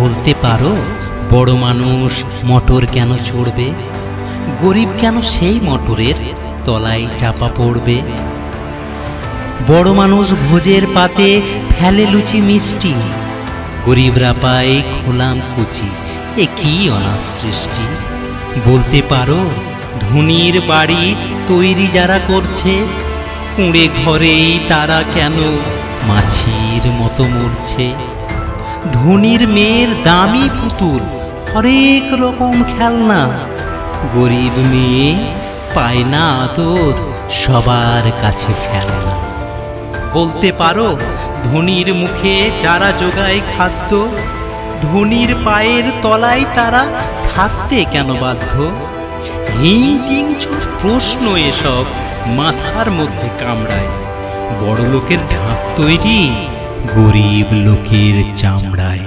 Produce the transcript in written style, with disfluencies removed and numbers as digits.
বলতে পারো বড় মানুষ মোটর কেন চড়বে, গরিব কেন সেই মোটরের তলায় চাপা পড়বে? বড় মানুষ ভোজের পাতে ফেলে লুচি মিষ্টি, গরিবরা পায় খোলাম কুচি, এ কি অনাথ সৃষ্টি। বলতে পারো ধনীর বাড়ি তৈরি যারা করছে, কুঁড়ে ঘরেই তারা কেন মাছির মতো মরছে? ধনীর মেয়ের দামি পুতুল, হরেক রকম খেলনা, গরিব মেয়ে পায় না আদর, সবার কাছে ফেলনা। বলতে পারো ধনীর মুখে যারা জোগায় খাদ্য, ধনীর পায়ের তলায় তারা থাকতে কেন বাধ্য? হিং কিংচুর প্রশ্ন এসব মাথার মধ্যে কামড়ায়, বড় লোকের ঝাঁপ তৈরি গরিব লোকের চামড়ায়।